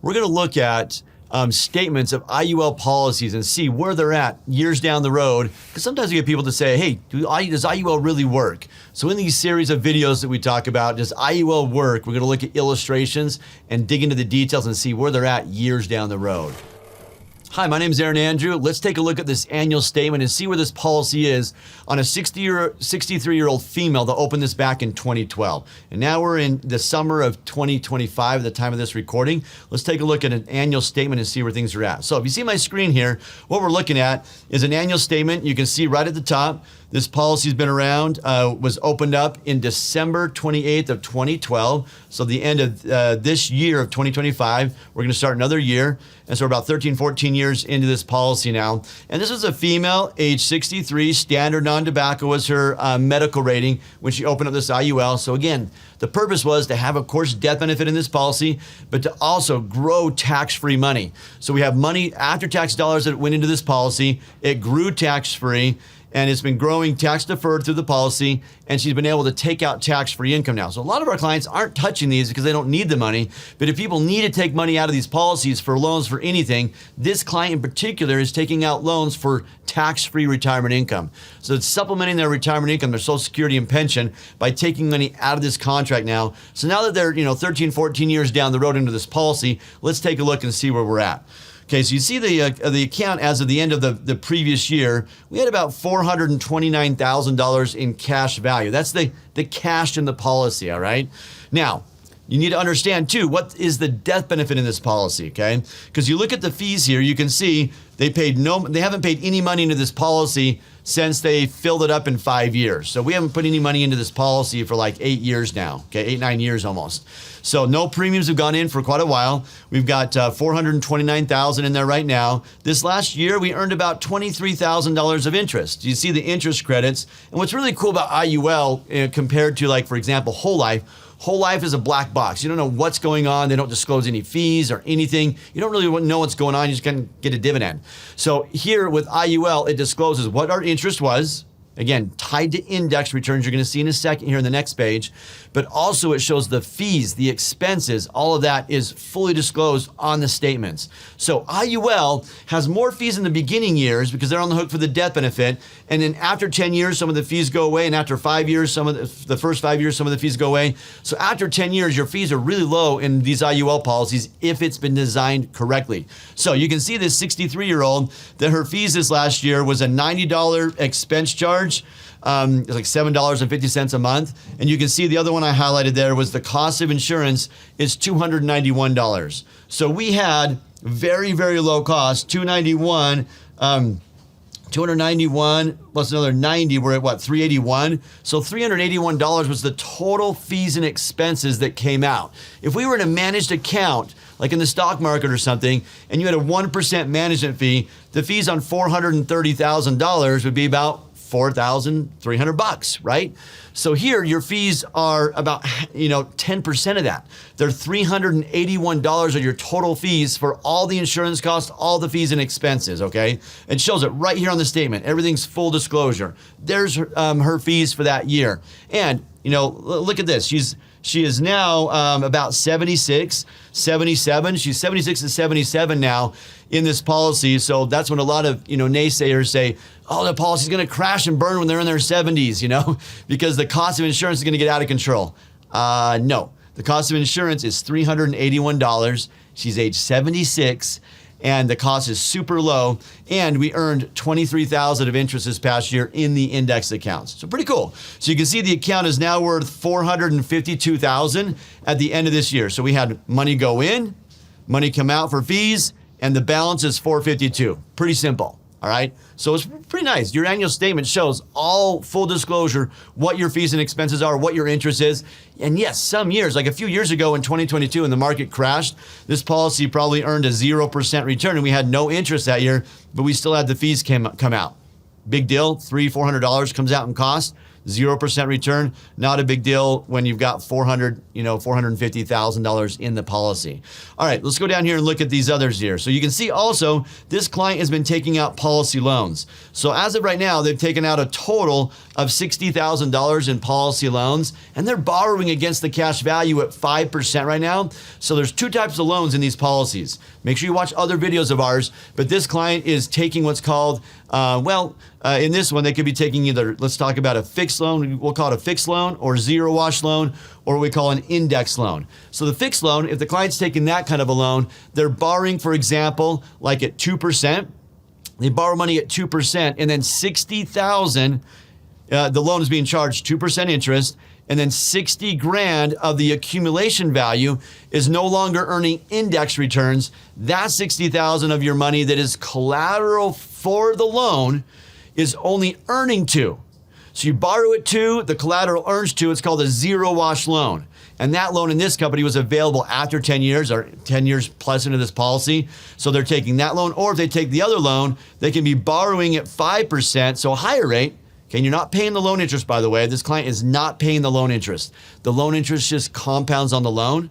we're going to look at statements of IUL policies and see where they're at years down the road. Because sometimes we get people to say, hey, does IUL really work? So in these series of videos that we talk about, does IUL work? We're going to look at illustrations and dig into the details and see where they're at years down the road. Hi, my name is Aaron Andrew. Let's take a look at this annual statement and see where this policy is on a 63-year-old female that opened this back in 2012. And now we're in the summer of 2025 at the time of this recording. Let's take a look at an annual statement and see where things are at. So if you see my screen here, what we're looking at is an annual statement. You can see right at the top, this policy's been around, was opened up in December 28th of 2012. So the end of this year of 2025, we're gonna start another year. And so we're about 13, 14 years into this policy now. And this was a female, age 63, standard non-tobacco was her medical rating when she opened up this IUL. So again, the purpose was to have, of course, death benefit in this policy, but to also grow tax-free money. So we have money, after-tax dollars that went into this policy. It grew tax-free, and it's been growing tax-deferred through the policy, and she's been able to take out tax-free income now. So a lot of our clients aren't touching these because they don't need the money, but if people need to take money out of these policies for loans for anything, this client in particular is taking out loans for tax-free retirement income. So it's supplementing their retirement income, their Social Security and pension, by taking money out of this contract now. So now that they're 13, 14 years down the road into this policy, let's take a look and see where we're at. Okay, so you see the account as of the end of the previous year, we had about $429,000 in cash value. That's the cash in the policy, all right? Now, you need to understand too, what is the death benefit in this policy, okay? Because you look at the fees here, you can see they haven't paid any money into this policy since they filled it up in 5 years. So we haven't put any money into this policy for like 8 years now, okay, 8, 9 years almost. So no premiums have gone in for quite a while. We've got $429,000 in there right now. This last year, we earned about $23,000 of interest. You see the interest credits. And what's really cool about IUL compared to, like, for example, whole life is a black box. You don't know what's going on. They don't disclose any fees or anything. You don't really know what's going on. You just can get a dividend. So here with IUL, it discloses what our interest was. Again, tied to index returns, you're gonna see in a second here in the next page, but also it shows the fees, the expenses, all of that is fully disclosed on the statements. So IUL has more fees in the beginning years because they're on the hook for the death benefit, and then after 10 years, some of the fees go away, and after 5 years, some of the first 5 years, some of the fees go away. So after 10 years, your fees are really low in these IUL policies if it's been designed correctly. So you can see this 63-year-old that her fees this last year was a $90 expense charge. It's like $7.50 a month. And you can see the other one I highlighted there was the cost of insurance is $291. So we had very, very low cost, $291 plus another 90, we're at what, $381? So $381 was the total fees and expenses that came out. If we were in a managed account, like in the stock market or something, and you had a 1% management fee, the fees on $430,000 would be about $4,300, right? So here, your fees are about 10% of that. They're $381 of your total fees for all the insurance costs, all the fees and expenses, okay? It shows it right here on the statement. Everything's full disclosure. There's her fees for that year. And, look at this. She is now about 76, 77. She's 76 and 77 now in this policy. So that's when a lot of, naysayers say, oh, the policy's gonna crash and burn when they're in their 70s, because the cost of insurance is gonna get out of control. No, the cost of insurance is $381. She's age 76. And the cost is super low, and we earned $23,000 of interest this past year in the index accounts. So pretty cool. So you can see the account is now worth $452,000 at the end of this year. So we had money go in, money come out for fees, and the balance is $452. Pretty simple. All right, so it's pretty nice. Your annual statement shows all full disclosure, what your fees and expenses are, what your interest is. And yes, some years, like a few years ago in 2022 when the market crashed, this policy probably earned a 0% return and we had no interest that year, but we still had the fees come out. Big deal, $300, $400 comes out in cost. 0% return, not a big deal when you've got $450,000 in the policy. All right, let's go down here and look at these others here. So you can see also this client has been taking out policy loans. So as of right now, they've taken out a total of $60,000 in policy loans, and they're borrowing against the cash value at 5% right now. So there's two types of loans in these policies. Make sure you watch other videos of ours, but this client is taking what's called, in this one, they could be taking either, let's talk about a fixed loan, we'll call it a fixed loan, or zero wash loan, or what we call an index loan. So the fixed loan, if the client's taking that kind of a loan, they're borrowing, for example, like at 2%. They borrow money at 2%, and then $60,000, the loan is being charged 2% interest, and then 60 grand of the accumulation value is no longer earning index returns. That 60,000 of your money that is collateral for the loan is only earning 2. So you borrow at 2, the collateral earns 2. It's called a zero wash loan. And that loan in this company was available after 10 years or 10 years plus into this policy. So they're taking that loan, or if they take the other loan, they can be borrowing at 5%, so a higher rate. Okay, and you're not paying the loan interest, by the way. This client is not paying the loan interest. The loan interest just compounds on the loan,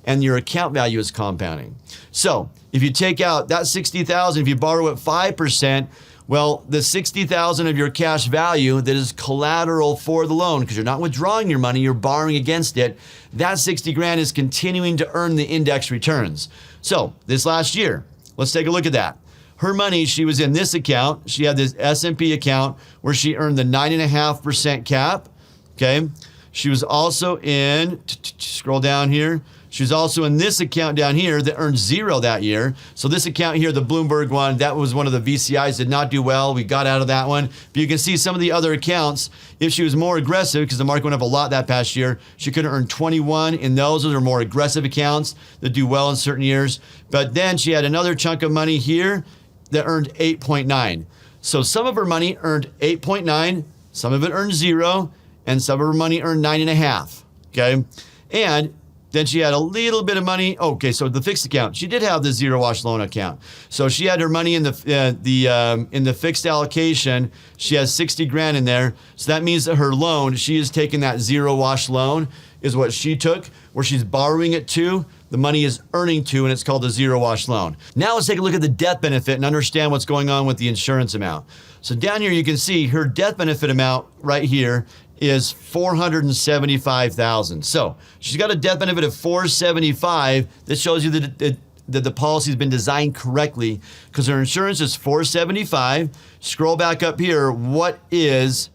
and your account value is compounding. So if you take out that $60,000, if you borrow at 5%, well, the $60,000 of your cash value that is collateral for the loan, because you're not withdrawing your money, you're borrowing against it, that 60 grand is continuing to earn the index returns. So this last year, let's take a look at that. Her money, she was in this account. She had this S&P account where she earned the 9.5% cap, okay? She was also in, scroll down here, she was also in this account down here that earned 0 that year. So this account here, the Bloomberg one, that was one of the VCIs, did not do well. We got out of that one. But you can see some of the other accounts, if she was more aggressive, because the market went up a lot that past year, she could have earned 21 in those. Those are more aggressive accounts that do well in certain years. But then she had another chunk of money here that earned 8.9. So some of her money earned 8.9, some of it earned 0, and some of her money earned 9.5, okay? And then she had a little bit of money. Okay, so the fixed account, she did have the zero wash loan account. So she had her money in the fixed allocation. She has 60 grand in there. So that means that her loan, she is taking that zero wash loan is what she took, where she's borrowing at 2. The money is earning 2, and it's called a zero wash loan. Now let's take a look at the death benefit and understand what's going on with the insurance amount. So down here you can see her death benefit amount right here is $475,000. So she's got a death benefit of $475. That shows you that the policy has been designed correctly, because her insurance is $475. Scroll back up here. What is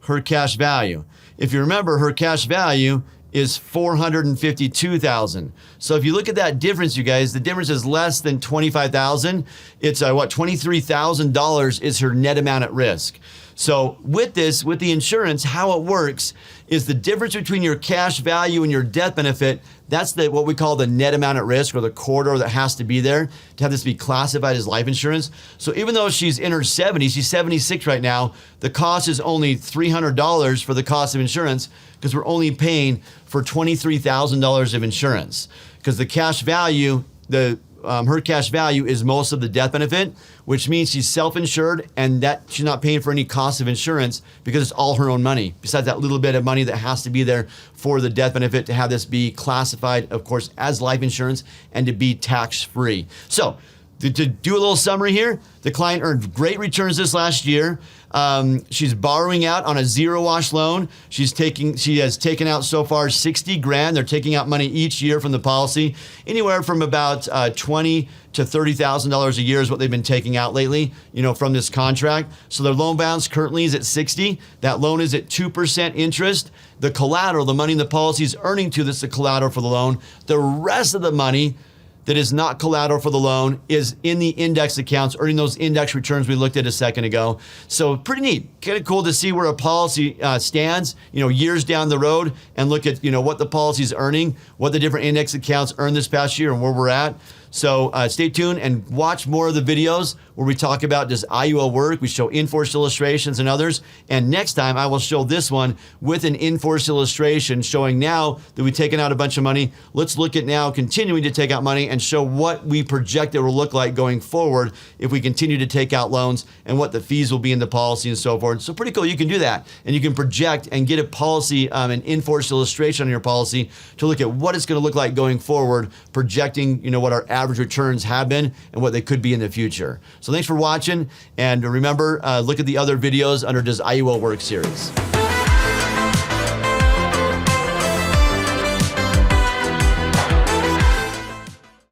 her cash value? If you remember, her cash value is $452,000. So if you look at that difference, you guys, the difference is less than $25,000. It's $23,000 is her net amount at risk. So with this, with the insurance, how it works is the difference between your cash value and your death benefit. That's what we call the net amount at risk, or the corridor that has to be there to have this be classified as life insurance. So even though she's in her 70s, she's 76 right now, the cost is only $300 for the cost of insurance, because we're only paying for $23,000 of insurance, because the cash value, her cash value is most of the death benefit, which means she's self-insured, and that she's not paying for any cost of insurance because it's all her own money, besides that little bit of money that has to be there for the death benefit to have this be classified, of course, as life insurance and to be tax-free. So to do a little summary here, the client earned great returns this last year. She's borrowing out on a zero wash loan. She has taken out so far 60 grand. They're taking out money each year from the policy, anywhere from about $20,000 to $30,000 a year is what they've been taking out lately, from this contract. So their loan balance currently is at 60. That loan is at 2% interest. The collateral, the money in the policy is earning 2. That's the collateral for the loan. The rest of the money that is not collateral for the loan is in the index accounts, earning those index returns we looked at a second ago. So pretty neat, kind of cool to see where a policy stands, years down the road, and look at, what the policy is earning, what the different index accounts earned this past year, and where we're at. So stay tuned and watch more of the videos where we talk about does IUL work. We show in-force illustrations and others. And next time I will show this one with an in-force illustration showing now that we've taken out a bunch of money. Let's look at now continuing to take out money and show what we project it will look like going forward if we continue to take out loans and what the fees will be in the policy and so forth. So pretty cool. You can do that and you can project and get a policy, an in-force illustration on your policy to look at what it's going to look like going forward, projecting, what our average returns have been and what they could be in the future. So thanks for watching, and remember, look at the other videos under Does IUL Work series.